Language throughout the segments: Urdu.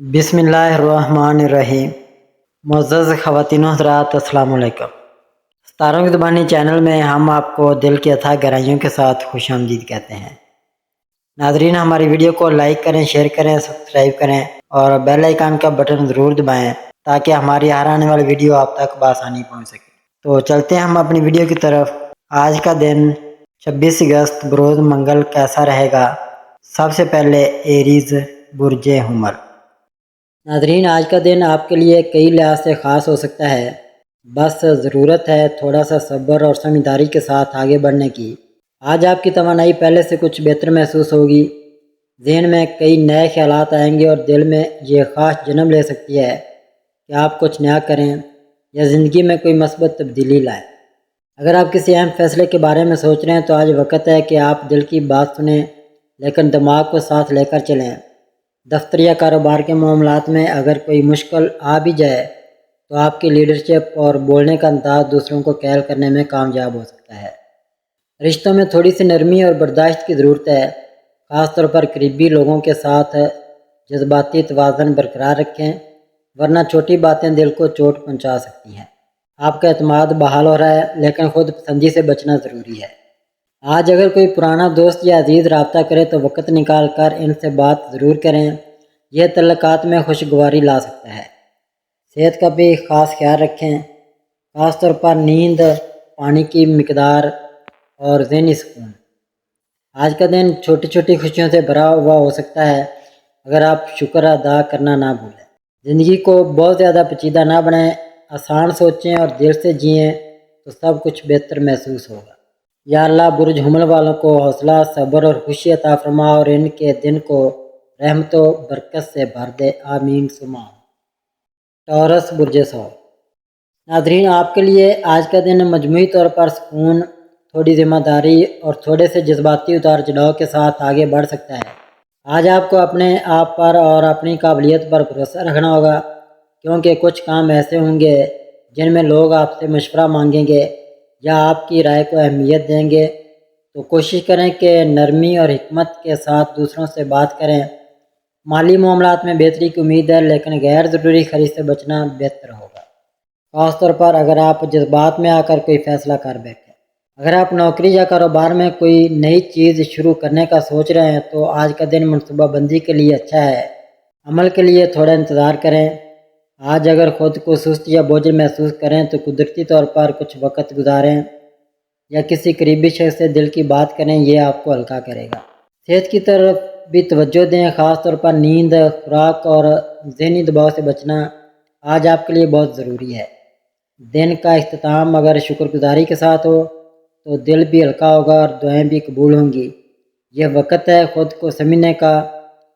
بسم اللہ الرحمن الرحیم۔ معزز خواتین و حضرات، السلام علیکم۔ ستاروں کی زبانی چینل میں ہم آپ کو دل کی اتھاہ گہرائیوں کے ساتھ خوش آمدید کہتے ہیں۔ ناظرین، ہماری ویڈیو کو لائک کریں، شیئر کریں، سبسکرائب کریں اور بیل آئیکن کا بٹن ضرور دبائیں تاکہ ہماری ہر آنے والی ویڈیو آپ تک بآسانی پہنچ سکے۔ تو چلتے ہیں ہم اپنی ویڈیو کی طرف۔ آج کا دن 26 اگست بروز منگل کیسا رہے گا؟ سب سے پہلے ایریز برج حمل۔ ناظرین، آج کا دن آپ کے لیے کئی لحاظ سے خاص ہو سکتا ہے، بس ضرورت ہے تھوڑا سا صبر اور سمجھداری کے ساتھ آگے بڑھنے کی۔ آج آپ کی توانائی پہلے سے کچھ بہتر محسوس ہوگی، ذہن میں کئی نئے خیالات آئیں گے اور دل میں یہ خواہش جنم لے سکتی ہے کہ آپ کچھ نیا کریں یا زندگی میں کوئی مثبت تبدیلی لائیں۔ اگر آپ کسی اہم فیصلے کے بارے میں سوچ رہے ہیں تو آج وقت ہے کہ آپ دل کی بات سنیں لیکن دماغ کو ساتھ لے کر چلیں۔ دفتر یا کاروبار کے معاملات میں اگر کوئی مشکل آ بھی جائے تو آپ کی لیڈرشپ اور بولنے کا انداز دوسروں کو قائل کرنے میں کامیاب ہو سکتا ہے۔ رشتوں میں تھوڑی سی نرمی اور برداشت کی ضرورت ہے، خاص طور پر قریبی لوگوں کے ساتھ جذباتی توازن برقرار رکھیں ورنہ چھوٹی باتیں دل کو چوٹ پہنچا سکتی ہیں۔ آپ کا اعتماد بحال ہو رہا ہے لیکن خود پسندی سے بچنا ضروری ہے۔ آج اگر کوئی پرانا دوست یا عزیز رابطہ کرے تو وقت نکال کر ان سے بات ضرور کریں، یہ تعلقات میں خوشگواری لا سکتا ہے۔ صحت کا بھی خاص خیال رکھیں، خاص طور پر نیند، پانی کی مقدار اور ذہنی سکون۔ آج کا دن چھوٹی چھوٹی خوشیوں سے بھرا ہوا ہو سکتا ہے، اگر آپ شکر ادا کرنا نہ بھولیں۔ زندگی کو بہت زیادہ پیچیدہ نہ بنائیں، آسان سوچیں اور دل سے جئیں تو سب کچھ بہتر محسوس ہوگا۔ یا اللہ برج حمل والوں کو حوصلہ، صبر اور خوشی عطا فرما اور ان کے دن کو رحمت و برکت سے بھر دے، آمین ثم آمین۔ ٹورس برج ثور۔ ناظرین، آپ کے لیے آج کا دن مجموعی طور پر سکون، تھوڑی ذمہ داری اور تھوڑے سے جذباتی اتار چڑھاؤ کے ساتھ آگے بڑھ سکتا ہے۔ آج آپ کو اپنے آپ پر اور اپنی قابلیت پر بھروسہ رکھنا ہوگا، کیونکہ کچھ کام ایسے ہوں گے جن میں لوگ آپ سے مشورہ مانگیں گے یا آپ کی رائے کو اہمیت دیں گے، تو کوشش کریں کہ نرمی اور حکمت کے ساتھ دوسروں سے بات کریں۔ مالی معاملات میں بہتری کی امید ہے لیکن غیر ضروری خرید سے بچنا بہتر ہوگا، خاص طور پر اگر آپ جذبات میں آ کر کوئی فیصلہ کر بیٹھیں۔ اگر آپ نوکری یا کاروبار میں کوئی نئی چیز شروع کرنے کا سوچ رہے ہیں تو آج کا دن منصوبہ بندی کے لیے اچھا ہے، عمل کے لیے تھوڑا انتظار کریں۔ آج اگر خود کو سست یا بوجھل محسوس کریں تو قدرتی طور پر کچھ وقت گزاریں یا کسی قریبی شخص سے دل کی بات کریں، یہ آپ کو ہلکا کرے گا۔ صحت کی طرف بھی توجہ دیں، خاص طور پر نیند، خوراک اور ذہنی دباؤ سے بچنا آج آپ کے لیے بہت ضروری ہے۔ دن کا اختتام اگر شکر گزاری کے ساتھ ہو تو دل بھی ہلکا ہوگا اور دعائیں بھی قبول ہوں گی۔ یہ وقت ہے خود کو سمجھنے کا،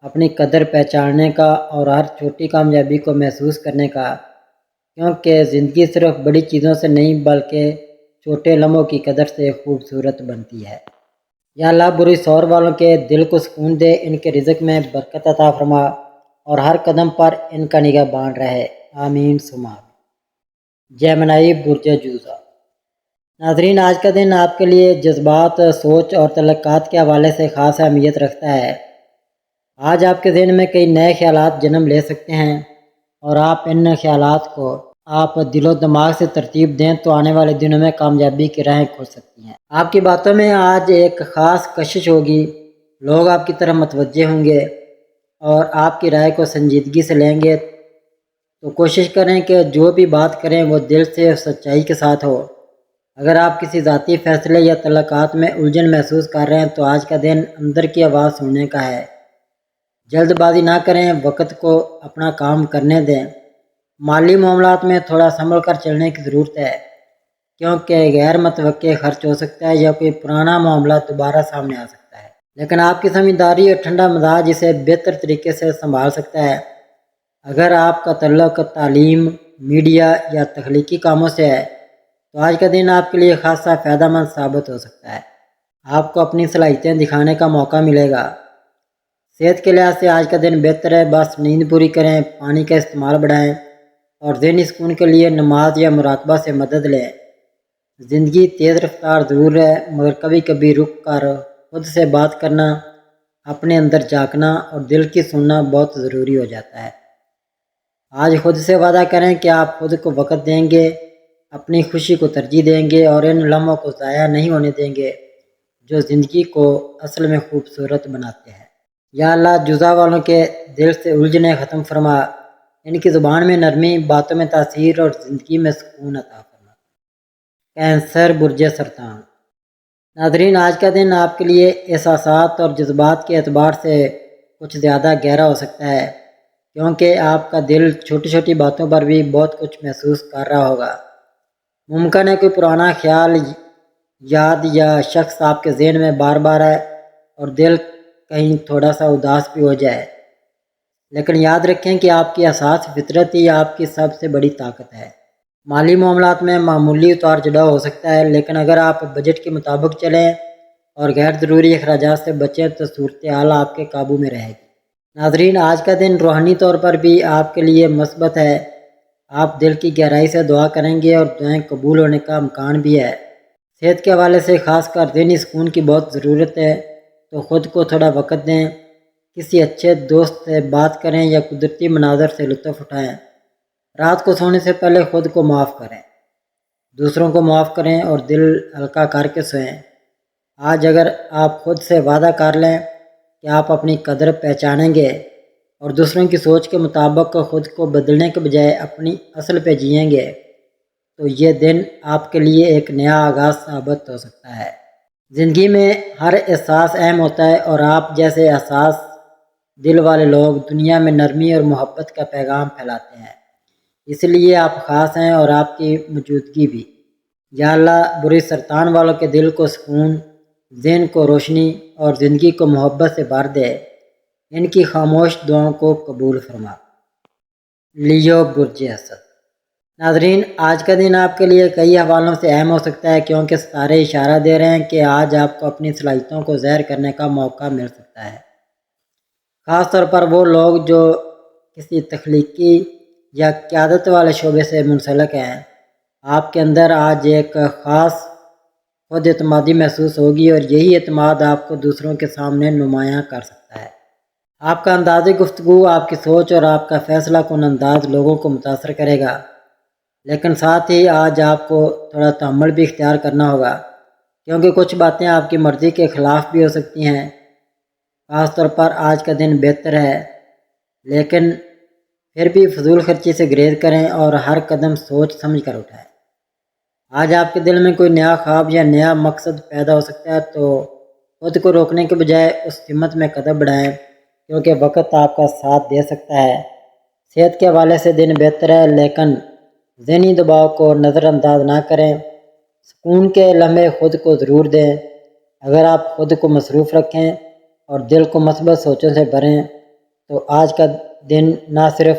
اپنی قدر پہچاننے کا اور ہر چھوٹی کامیابی کو محسوس کرنے کا، کیونکہ زندگی صرف بڑی چیزوں سے نہیں بلکہ چھوٹے لمحوں کی قدر سے خوبصورت بنتی ہے۔ یا اللہ برج ثور والوں کے دل کو سکون دے، ان کے رزق میں برکت عطا فرما اور ہر قدم پر ان کا نگہبان رہے، آمین ثم آمین۔ جیمنائی برج جوزا۔ ناظرین، آج کا دن آپ کے لیے جذبات، سوچ اور تعلقات کے حوالے سے خاص اہمیت رکھتا ہے۔ آج آپ کے ذہن میں کئی نئے خیالات جنم لے سکتے ہیں اور آپ ان خیالات کو دل و دماغ سے ترتیب دیں تو آنے والے دنوں میں کامیابی کی راہیں کھل سکتی ہیں۔ آپ کی باتوں میں آج ایک خاص کشش ہوگی، لوگ آپ کی طرف متوجہ ہوں گے اور آپ کی رائے کو سنجیدگی سے لیں گے، تو کوشش کریں کہ جو بھی بات کریں وہ دل سے اور سچائی کے ساتھ ہو۔ اگر آپ کسی ذاتی فیصلے یا تعلقات میں الجھن محسوس کر رہے ہیں تو آج کا دن اندر کی آواز سننے کا ہے۔ جلد بازی نہ کریں، وقت کو اپنا کام کرنے دیں۔ مالی معاملات میں تھوڑا سنبھل کر چلنے کی ضرورت ہے، کیونکہ غیر متوقع خرچ ہو سکتا ہے یا کوئی پرانا معاملہ دوبارہ سامنے آ سکتا ہے، لیکن آپ کی سمجھداری اور ٹھنڈا مزاج اسے بہتر طریقے سے سنبھال سکتا ہے۔ اگر آپ کا تعلق تعلیم، میڈیا یا تخلیقی کاموں سے ہے تو آج کا دن آپ کے لیے خاصا فائدہ مند ثابت ہو سکتا ہے، آپ کو اپنی صلاحیتیں دکھانے کا موقع ملے گا۔ صحت کے لحاظ سے آج کا دن بہتر ہے، بس نیند پوری کریں، پانی کا استعمال بڑھائیں اور ذہنی سکون کے لیے نماز یا مراقبہ سے مدد لیں۔ زندگی تیز رفتار ضرور ہے مگر کبھی کبھی رک کر خود سے بات کرنا، اپنے اندر جھانکنا اور دل کی سننا بہت ضروری ہو جاتا ہے۔ آج خود سے وعدہ کریں کہ آپ خود کو وقت دیں گے، اپنی خوشی کو ترجیح دیں گے اور ان لمحوں کو ضائع نہیں ہونے دیں گے جو زندگی کو اصل میں خوبصورت بناتے ہیں۔ یا اللہ جزا والوں کے دل سے الجھنیں ختم فرما، ان کی زبان میں نرمی، باتوں میں تاثیر اور زندگی میں سکون عطا فرما۔ کینسر برج سرطان۔ ناظرین، آج کا دن آپ کے لیے احساسات اور جذبات کے اعتبار سے کچھ زیادہ گہرا ہو سکتا ہے، کیونکہ آپ کا دل چھوٹی چھوٹی باتوں پر بھی بہت کچھ محسوس کر رہا ہوگا۔ ممکن ہے کوئی پرانا خیال، یاد یا شخص آپ کے ذہن میں بار بار آئے اور دل کہیں تھوڑا سا اداس بھی ہو جائے، لیکن یاد رکھیں کہ آپ کی حساس فطرت ہی آپ کی سب سے بڑی طاقت ہے۔ مالی معاملات میں معمولی اتار چڑھاؤ ہو سکتا ہے، لیکن اگر آپ بجٹ کے مطابق چلیں اور غیر ضروری اخراجات سے بچیں تو صورتحال آپ کے قابو میں رہے گی۔ ناظرین، آج کا دن روحانی طور پر بھی آپ کے لیے مثبت ہے۔ آپ دل کی گہرائی سے دعا کریں گے اور دعائیں قبول ہونے کا امکان بھی ہے۔ صحت کے حوالے سے خاص کر ذہنی سکون کی بہت ضرورت ہے، تو خود کو تھوڑا وقت دیں، کسی اچھے دوست سے بات کریں یا قدرتی مناظر سے لطف اٹھائیں۔ رات کو سونے سے پہلے خود کو معاف کریں، دوسروں کو معاف کریں اور دل ہلکا کر کے سوئیں۔ آج اگر آپ خود سے وعدہ کر لیں کہ آپ اپنی قدر پہچانیں گے اور دوسروں کی سوچ کے مطابق خود کو بدلنے کے بجائے اپنی اصل پہ جئیں گے تو یہ دن آپ کے لیے ایک نیا آغاز ثابت ہو سکتا ہے۔ زندگی میں ہر احساس اہم ہوتا ہے اور آپ جیسے حساس دل والے لوگ دنیا میں نرمی اور محبت کا پیغام پھیلاتے ہیں، اس لیے آپ خاص ہیں اور آپ کی موجودگی بھی۔ یا اللہ برج سرطان والوں کے دل کو سکون، ذہن کو روشنی اور زندگی کو محبت سے بھر دے، ان کی خاموش دعاؤں کو قبول فرما۔ لیو برج اسد۔ ناظرین، آج کا دن آپ کے لیے کئی حوالوں سے اہم ہو سکتا ہے، کیونکہ ستارے اشارہ دے رہے ہیں کہ آج آپ کو اپنی صلاحیتوں کو ظاہر کرنے کا موقع مل سکتا ہے۔ خاص طور پر وہ لوگ جو کسی تخلیقی یا قیادت والے شعبے سے منسلک ہیں، آپ کے اندر آج ایک خاص خود اعتمادی محسوس ہوگی اور یہی اعتماد آپ کو دوسروں کے سامنے نمایاں کر سکتا ہے۔ آپ کا انداز گفتگو، آپ کی سوچ اور آپ کا فیصلہ کن انداز لوگوں کو متاثر کرے گا، لیکن ساتھ ہی آج آپ کو تھوڑا تحمل بھی اختیار کرنا ہوگا، کیونکہ کچھ باتیں آپ کی مرضی کے خلاف بھی ہو سکتی ہیں۔ خاص طور پر آج کا دن بہتر ہے، لیکن پھر بھی فضول خرچی سے گریز کریں اور ہر قدم سوچ سمجھ کر اٹھائیں۔ آج آپ کے دل میں کوئی نیا خواب یا نیا مقصد پیدا ہو سکتا ہے، تو خود کو روکنے کے بجائے اس سمت میں قدم بڑھائیں، کیونکہ وقت آپ کا ساتھ دے سکتا ہے۔ صحت کے حوالے سے دن بہتر ہے، لیکن ذہنی دباؤ کو نظر انداز نہ کریں۔ سکون کے لمحے خود کو ضرور دیں۔ اگر آپ خود کو مصروف رکھیں اور دل کو مثبت سوچوں سے بھریں تو آج کا دن نہ صرف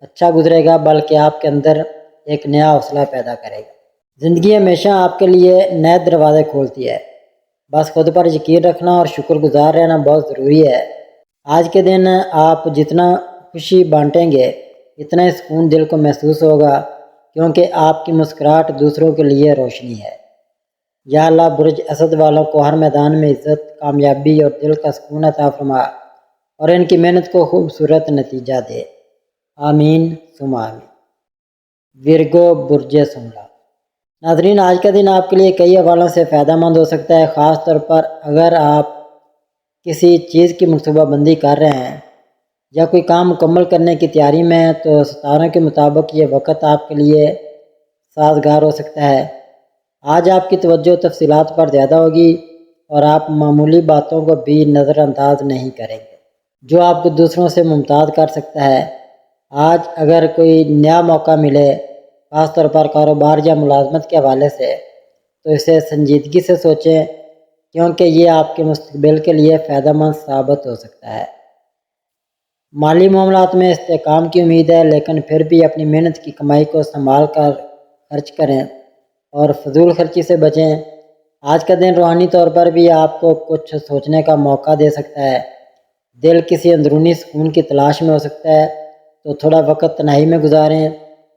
اچھا گزرے گا بلکہ آپ کے اندر ایک نیا حوصلہ پیدا کرے گا۔ زندگی ہمیشہ آپ کے لیے نئے دروازے کھولتی ہے، بس خود پر یقین رکھنا اور شکر گزار رہنا بہت ضروری ہے۔ آج کے دن آپ جتنا خوشی بانٹیں گے اتنا ہی سکون دل کو محسوس ہوگا، کیونکہ آپ کی مسکراہٹ دوسروں کے لیے روشنی ہے۔ یا اللہ برج اسد والوں کو ہر میدان میں عزت، کامیابی اور دل کا سکون عطا فرما اور ان کی محنت کو خوبصورت نتیجہ دے۔ آمین ثم آمین۔ ورگو برج سنگلا۔ ناظرین، آج کا دن آپ کے لیے کئی حوالوں سے فائدہ مند ہو سکتا ہے، خاص طور پر اگر آپ کسی چیز کی منصوبہ بندی کر رہے ہیں یا کوئی کام مکمل کرنے کی تیاری میں ہیں، تو ستاروں کے مطابق یہ وقت آپ کے لیے سازگار ہو سکتا ہے۔ آج آپ کی توجہ تفصیلات پر زیادہ ہوگی اور آپ معمولی باتوں کو بھی نظر انداز نہیں کریں گے، جو آپ کو دوسروں سے ممتاز کر سکتا ہے۔ آج اگر کوئی نیا موقع ملے، خاص طور پر کاروبار یا ملازمت کے حوالے سے، تو اسے سنجیدگی سے سوچیں، کیونکہ یہ آپ کے مستقبل کے لیے فائدہ مند ثابت ہو سکتا ہے۔ مالی معاملات میں استحکام کی امید ہے، لیکن پھر بھی اپنی محنت کی کمائی کو سنبھال کر خرچ کریں اور فضول خرچی سے بچیں۔ آج کا دن روحانی طور پر بھی آپ کو کچھ سوچنے کا موقع دے سکتا ہے۔ دل کسی اندرونی سکون کی تلاش میں ہو سکتا ہے، تو تھوڑا وقت تنہائی میں گزاریں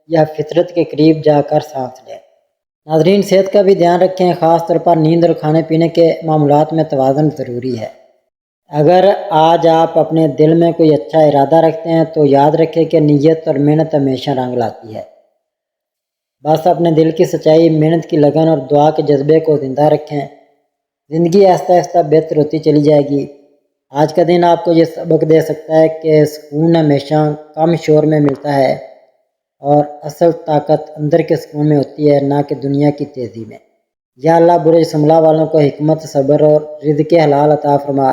یا فطرت کے قریب جا کر سانس لیں۔ ناظرین، صحت کا بھی دھیان رکھیں، خاص طور پر نیند اور کھانے پینے کے معاملات میں توازن ضروری ہے۔ اگر آج آپ اپنے دل میں کوئی اچھا ارادہ رکھتے ہیں تو یاد رکھیں کہ نیت اور محنت ہمیشہ رنگ لاتی ہے۔ بس اپنے دل کی سچائی، محنت کی لگن اور دعا کے جذبے کو زندہ رکھیں۔ زندگی آہستہ آہستہ بہتر ہوتی چلی جائے گی۔ آج کا دن آپ کو یہ سبق دے سکتا ہے کہ سکون ہمیشہ کم شور میں ملتا ہے اور اصل طاقت اندر کے سکون میں ہوتی ہے، نہ کہ دنیا کی تیزی میں۔ یا اللہ برج سنبھلا والوں کو حکمت، صبر اور رزق حلال عطا فرما۔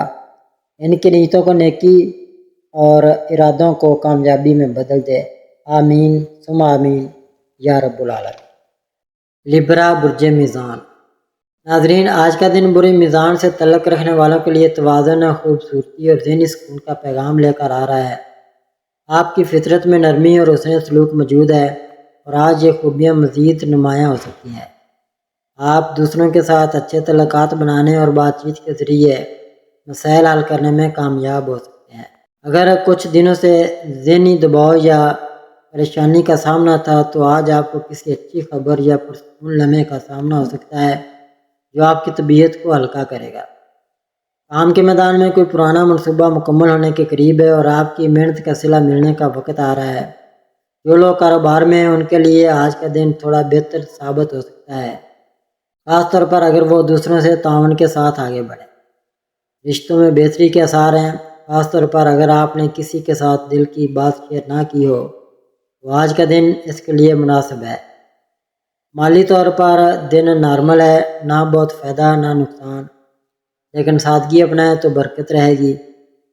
ان کی نیتوں کو نیکی اور ارادوں کو کامیابی میں بدل دے۔ آمین ثم آمین یا رب العالمین۔ لبرا برج میزان۔ ناظرین، آج کا دن برج میزان سے تعلق رکھنے والوں کے لیے توازن، خوبصورتی اور ذہنی سکون کا پیغام لے کر آ رہا ہے۔ آپ کی فطرت میں نرمی اور حسن سلوک موجود ہے اور آج یہ خوبیاں مزید نمایاں ہو سکتی ہیں۔ آپ دوسروں کے ساتھ اچھے تعلقات بنانے اور بات چیت کے ذریعے مسائل حل کرنے میں کامیاب ہو سکتے ہیں۔ اگر کچھ دنوں سے ذہنی دباؤ یا پریشانی کا سامنا تھا تو آج آپ کو کسی اچھی خبر یا پرسکون لمحے کا سامنا ہو سکتا ہے جو آپ کی طبیعت کو ہلکا کرے گا۔ کام کے میدان میں کوئی پرانا منصوبہ مکمل ہونے کے قریب ہے اور آپ کی محنت کا صلہ ملنے کا وقت آ رہا ہے۔ جو لوگ کاروبار میں ہیں ان کے لیے آج کا دن تھوڑا بہتر ثابت ہو سکتا ہے، خاص طور پر اگر وہ دوسروں سے تعاون کے ساتھ آگے بڑھیں۔ رشتوں میں بہتری کے آثار ہیں، خاص طور پر اگر آپ نے کسی کے ساتھ دل کی بات شیئر نہ کی ہو تو آج کا دن اس کے لیے مناسب ہے۔ مالی طور پر دن نارمل ہے، نہ بہت فائدہ نہ نقصان، لیکن سادگی اپنائیں تو برکت رہے گی۔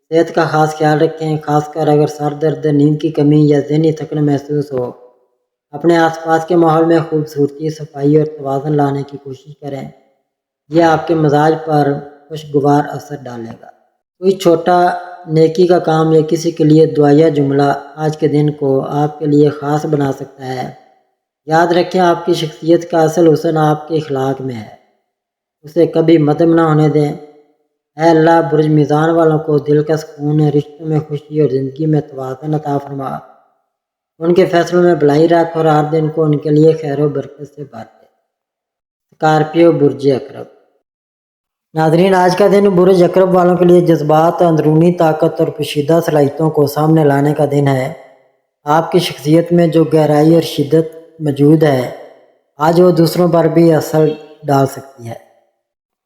صحت کا خاص خیال رکھیں، خاص کر اگر سر درد، نیند کی کمی یا ذہنی تھکن محسوس ہو۔ اپنے آس پاس کے ماحول میں خوبصورتی، صفائی اور توازن لانے کی کوشش کریں، یہ آپ کے مزاج پر خوشگوار اثر ڈالے گا۔ کوئی چھوٹا نیکی کا کام یا کسی کے لیے دعائیہ جملہ آج کے دن کو آپ کے لیے خاص بنا سکتا ہے۔ یاد رکھیں، آپ کی شخصیت کا اصل حسن آپ کے اخلاق میں ہے، اسے کبھی مدھم نہ ہونے دیں۔ اے اللہ برج میزان والوں کو دل کا سکون، رشتوں میں خوشی اور زندگی میں توازن عطا فرما۔ ان کے فیصلوں میں بھلائی رکھ اور ہر دن کو ان کے لیے خیر و برکت سے بھر دے۔ اسکارپیو برج عقرب۔ ناظرین، آج کا دن برج عقرب والوں کے لیے جذبات، اندرونی طاقت اور پوشیدہ صلاحیتوں کو سامنے لانے کا دن ہے۔ آپ کی شخصیت میں جو گہرائی اور شدت موجود ہے آج وہ دوسروں پر بھی اثر ڈال سکتی ہے۔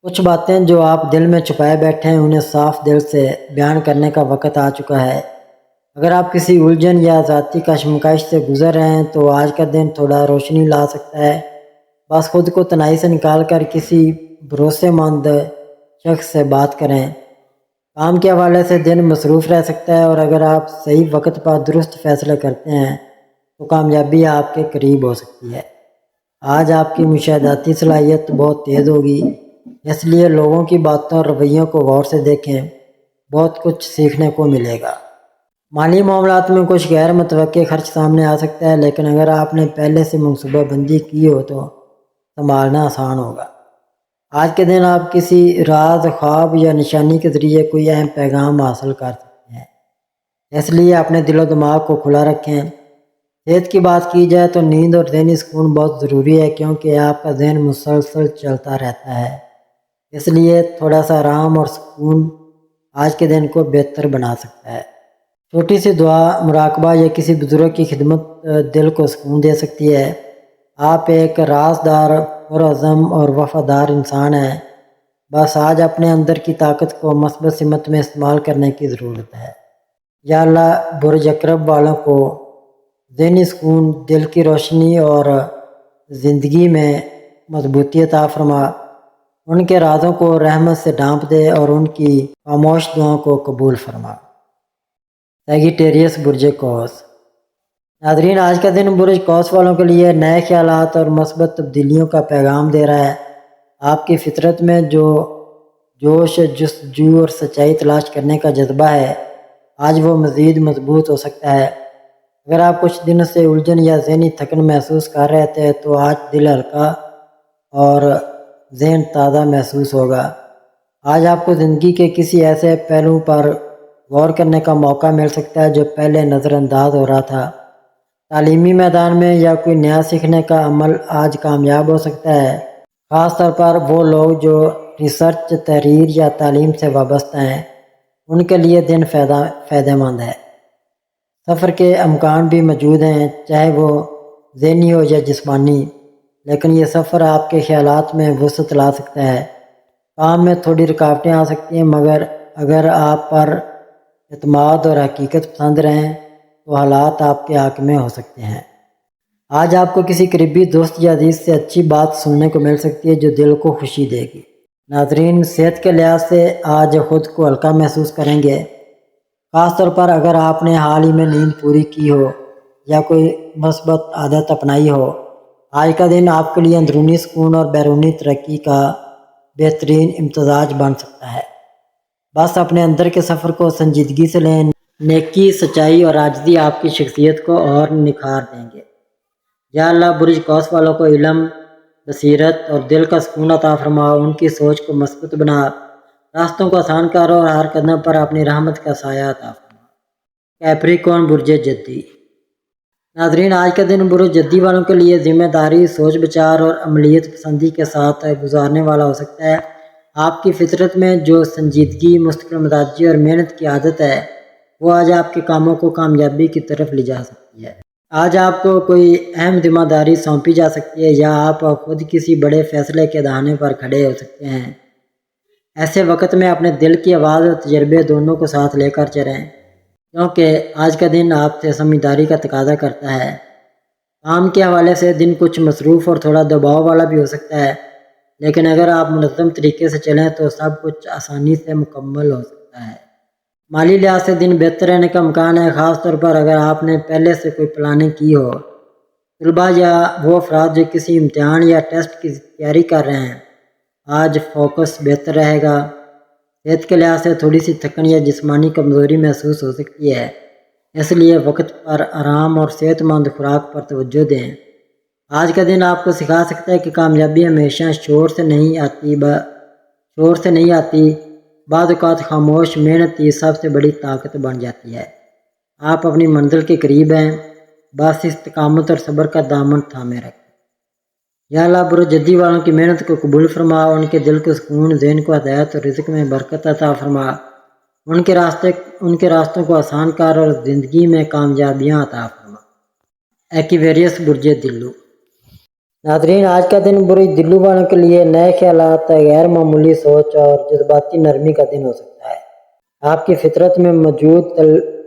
کچھ باتیں جو آپ دل میں چھپائے بیٹھے ہیں انہیں صاف دل سے بیان کرنے کا وقت آ چکا ہے۔ اگر آپ کسی الجھن یا ذاتی کشمکش سے گزر رہے ہیں تو آج کا دن تھوڑا روشنی لا سکتا ہے۔ بس خود کو تنہائی سے نکال کر کسی بھروسے مند شخص سے بات کریں۔ کام کے حوالے سے دن مصروف رہ سکتا ہے اور اگر آپ صحیح وقت پر درست فیصلے کرتے ہیں تو کامیابی آپ کے قریب ہو سکتی ہے۔ آج آپ کی مشاہداتی صلاحیت بہت تیز ہوگی، اس لیے لوگوں کی باتوں اور رویوں کو غور سے دیکھیں، بہت کچھ سیکھنے کو ملے گا۔ مالی معاملات میں کچھ غیر متوقع خرچ سامنے آ سکتا ہے، لیکن اگر آپ نے پہلے سے منصوبہ بندی کی ہو تو سنبھالنا آسان ہوگا۔ آج کے دن آپ کسی راز، خواب یا نشانی کے ذریعے کوئی اہم پیغام حاصل کر سکتے ہیں، اس لیے اپنے دل و دماغ کو کھلا رکھیں۔ صحت کی بات کی جائے تو نیند اور ذہنی سکون بہت ضروری ہے کیونکہ آپ کا ذہن مسلسل چلتا رہتا ہے، اس لیے تھوڑا سا آرام اور سکون آج کے دن کو بہتر بنا سکتا ہے۔ چھوٹی سی دعا، مراقبہ یا کسی بزرگ کی خدمت دل کو سکون دے سکتی ہے۔ آپ ایک رازدار، پرعزم اور وفادار انسان ہیں، بس آج اپنے اندر کی طاقت کو مثبت سمت میں استعمال کرنے کی ضرورت ہے۔ یا اللہ برج عقرب والوں کو ذہنی سکون، دل کی روشنی اور زندگی میں مضبوطی عطا فرما۔ ان کے رازوں کو رحمت سے ڈھانپ دے اور ان کی خاموش دعاؤں کو قبول فرما۔ سیگیٹیریس برج قوس۔ ناظرین، آج کا دن برج قوس والوں کے لیے نئے خیالات اور مثبت تبدیلیوں کا پیغام دے رہا ہے۔ آپ کی فطرت میں جو جوش، جستجو اور سچائی تلاش کرنے کا جذبہ ہے آج وہ مزید مضبوط ہو سکتا ہے۔ اگر آپ کچھ دنوں سے الجھن یا ذہنی تھکن محسوس کر رہے تھے تو آج دل ہلکا اور ذہن تازہ محسوس ہوگا۔ آج آپ کو زندگی کے کسی ایسے پہلو پر غور کرنے کا موقع مل سکتا ہے جو پہلے نظر انداز ہو رہا تھا۔ تعلیمی میدان میں یا کوئی نیا سیکھنے کا عمل آج کامیاب ہو سکتا ہے، خاص طور پر وہ لوگ جو ریسرچ، تحریر یا تعلیم سے وابستہ ہیں۔ ان کے لیے دن فائدہ مند ہے۔ سفر کے امکان بھی موجود ہیں، چاہے وہ ذہنی ہو یا جسمانی، لیکن یہ سفر آپ کے خیالات میں وسعت لا سکتا ہے۔ کام میں تھوڑی رکاوٹیں آ سکتی ہیں، مگر اگر آپ پر اعتماد اور حقیقت پسند رہیں تو حالات آپ کے حق میں ہو سکتے ہیں۔ آج آپ کو کسی قریبی دوست یا عزیز سے اچھی بات سننے کو مل سکتی ہے جو دل کو خوشی دے گی۔ ناظرین، صحت کے لحاظ سے آج خود کو ہلکا محسوس کریں گے، خاص طور پر اگر آپ نے حال ہی میں نیند پوری کی ہو یا کوئی مثبت عادت اپنائی ہو۔ آج کا دن آپ کے لیے اندرونی سکون اور بیرونی ترقی کا بہترین امتزاج بن سکتا ہے۔ بس اپنے اندر کے سفر کو سنجیدگی سے لیں، نیکی، سچائی اور عاجزی آپ کی شخصیت کو اور نکھار دیں گے۔ یا اللہ، برج قوس والوں کو علم، بصیرت اور دل کا سکون عطا فرما، ان کی سوچ کو مثبت بنا، راستوں کو آسان کر اور ہر قدم پر اپنی رحمت کا سایہ عطا فرما۔ کیپریکون، برج جدی۔ ناظرین، آج کا دن برج جدی والوں کے لیے ذمہ داری، سوچ بچار اور عملیت پسندی کے ساتھ گزارنے والا ہو سکتا ہے۔ آپ کی فطرت میں جو سنجیدگی، مستقل مزاجی اور محنت کی عادت ہے، وہ آج آپ کے کاموں کو کامیابی کی طرف لے جا سکتی ہے۔ آج آپ کو کوئی اہم ذمہ داری سونپی جا سکتی ہے یا آپ خود کسی بڑے فیصلے کے دہانے پر کھڑے ہو سکتے ہیں۔ ایسے وقت میں اپنے دل کی آواز اور تجربے دونوں کو ساتھ لے کر چلیں، کیونکہ آج کا دن آپ سے سمجھداری کا تقاضا کرتا ہے۔ کام کے حوالے سے دن کچھ مصروف اور تھوڑا دباؤ والا بھی ہو سکتا ہے، لیکن اگر آپ منظم طریقے سے چلیں تو سب کچھ آسانی سے مکمل ہو سکتا ہے۔ مالی لحاظ سے دن بہتر رہنے کا امکان ہے، خاص طور پر اگر آپ نے پہلے سے کوئی پلاننگ کی ہو۔ طلباء یا وہ افراد جو کسی امتحان یا ٹیسٹ کی تیاری کر رہے ہیں، آج فوکس بہتر رہے گا۔ صحت کے لحاظ سے تھوڑی سی تھکن یا جسمانی کمزوری محسوس ہو سکتی ہے، اس لیے وقت پر آرام اور صحت مند خوراک پر توجہ دیں۔ آج کا دن آپ کو سکھا سکتا ہے کہ کامیابی ہمیشہ شور سے نہیں آتی، بعض اوقات خاموش محنت ہی سب سے بڑی طاقت بن جاتی ہے۔ آپ اپنی منزل کے قریب ہیں، بس استقامت اور صبر کا دامن تھامے رکھیں۔ یا اللہ، برج جدی والوں کی محنت کو قبول فرما، ان کے دل کو سکون، ذہن کو ہدایت اور رزق میں برکت عطا فرما، ان کے راستوں کو آسان کر اور زندگی میں کامیابیاں عطا فرما۔ ایکویریس، برج دلو۔ ناظرین، آج کا دن برج دلو والوں کے لیے نئے خیالات، غیر معمولی سوچ اور جذباتی نرمی کا دن ہو سکتا ہے۔ آپ کی فطرت میں موجود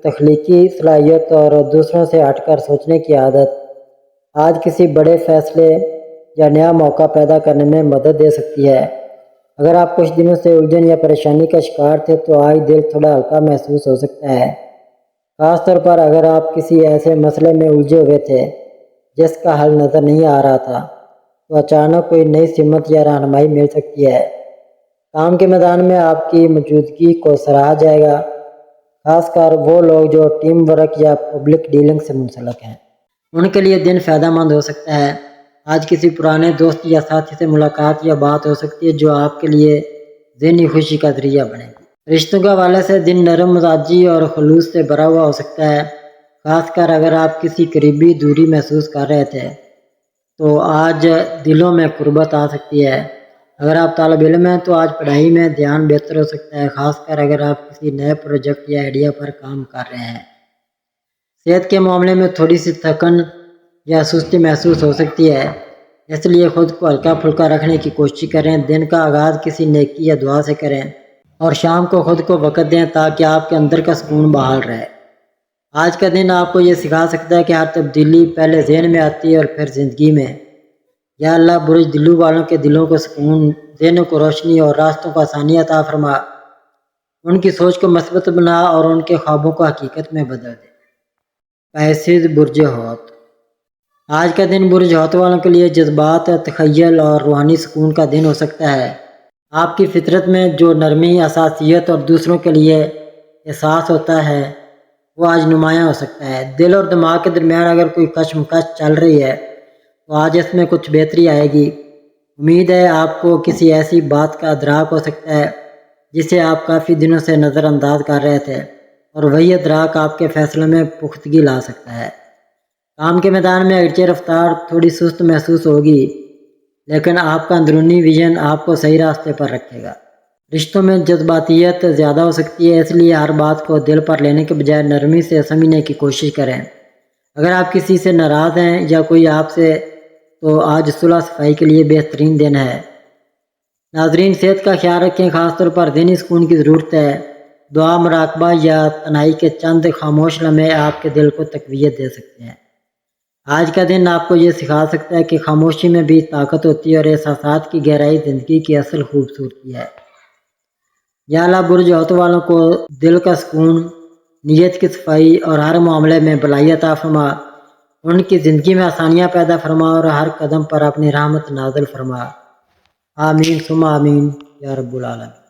تخلیقی صلاحیت اور دوسروں سے ہٹ کر سوچنے کی عادت آج کسی بڑے فیصلے یا نیا موقع پیدا کرنے میں مدد دے سکتی ہے۔ اگر آپ کچھ دنوں سے الجھن یا پریشانی کا شکار تھے تو آج دل تھوڑا ہلکا محسوس ہو سکتا ہے، خاص طور پر اگر آپ کسی ایسے مسئلے میں الجھے ہوئے تھے جس کا حل نظر نہیں آ رہا تھا، تو اچانک کوئی نئی سمت یا رہنمائی مل سکتی ہے۔ کام کے میدان میں آپ کی موجودگی کو سراہا جائے گا، خاص کر وہ لوگ جو ٹیم ورک یا پبلک ڈیلنگ سے منسلک ہیں۔ ان کے لیے دن فائدہ مند ہو سکتا ہے۔ آج کسی پرانے دوست یا ساتھی سے ملاقات یا بات ہو سکتی ہے جو آپ کے لیے ذہنی خوشی کا ذریعہ بنے گی۔ رشتوں کے حوالے سے دن نرم مزاجی اور خلوص سے بھرا ہوا ہو سکتا ہے، خاص کر اگر آپ کسی قریبی دوری محسوس کر رہے تھے تو آج دلوں میں قربت آ سکتی ہے۔ اگر آپ طالب علم ہیں تو آج پڑھائی میں دھیان بہتر ہو سکتا ہے، خاص کر اگر آپ کسی نئے پروجیکٹ یا آئیڈیا پر کام کر رہے ہیں۔ صحت کے معاملے میں تھوڑی سی تھکن یا سستی محسوس ہو سکتی ہے، اس لیے خود کو ہلکا پھلکا رکھنے کی کوشش کریں۔ دن کا آغاز کسی نیکی یا دعا سے کریں اور شام کو خود کو وقت دیں تاکہ آپ کے اندر کا سکون بحال رہے۔ آج کا دن آپ کو یہ سکھا سکتا ہے کہ ہر تبدیلی پہلے ذہن میں آتی ہے اور پھر زندگی میں۔ یا اللہ، برج دلو والوں کے دلوں کو سکون، ذہنوں کو روشنی اور راستوں کو آسانی عطا فرما، ان کی سوچ کو مثبت بنا اور ان کے خوابوں کو حقیقت میں بدل دے۔ پیسز، برج حوت۔ آج کا دن برج حوت والوں کے لیے جذبات، تخیل اور روحانی سکون کا دن ہو سکتا ہے۔ آپ کی فطرت میں جو نرمی، حساسیت اور دوسروں کے لیے احساس ہوتا ہے وہ آج نمایاں ہو سکتا ہے۔ دل اور دماغ کے درمیان اگر کوئی کشمکش چل رہی ہے تو آج اس میں کچھ بہتری آئے گی۔ امید ہے آپ کو کسی ایسی بات کا ادراک ہو سکتا ہے جسے آپ کافی دنوں سے نظر انداز کر رہے تھے، اور وہی ادراک آپ کے فیصلے میں پختگی لا سکتا ہے۔ کام کے میدان میں اگرچہ رفتار تھوڑی سست محسوس ہوگی، لیکن آپ کا اندرونی ویژن آپ کو صحیح راستے پر رکھے گا۔ رشتوں میں جذباتیت زیادہ ہو سکتی ہے، اس لیے ہر بات کو دل پر لینے کے بجائے نرمی سے سمجھنے کی کوشش کریں۔ اگر آپ کسی سے ناراض ہیں یا کوئی آپ سے، تو آج صلح صفائی کے لیے بہترین دن ہے۔ ناظرین، صحت کا خیال رکھیں، خاص طور پر ذہنی سکون کی ضرورت ہے۔ دعا، مراقبہ یا تنہائی کے چند خاموش لمحے آپ کے دل کو تقویت دے سکتے ہیں۔ آج کا دن آپ کو یہ سکھا سکتا ہے کہ خاموشی میں بھی طاقت ہوتی ہے اور احساسات کی گہرائی زندگی کی اصل خوبصورتی ہے۔ یا اللہ، برج ہوت والوں کو دل کا سکون، نیت کی صفائی اور ہر معاملے میں بھلائی عطا فرما، ان کی زندگی میں آسانیاں پیدا فرما اور ہر قدم پر اپنی رحمت نازل فرما۔ آمین ثم آمین یا رب العالمین۔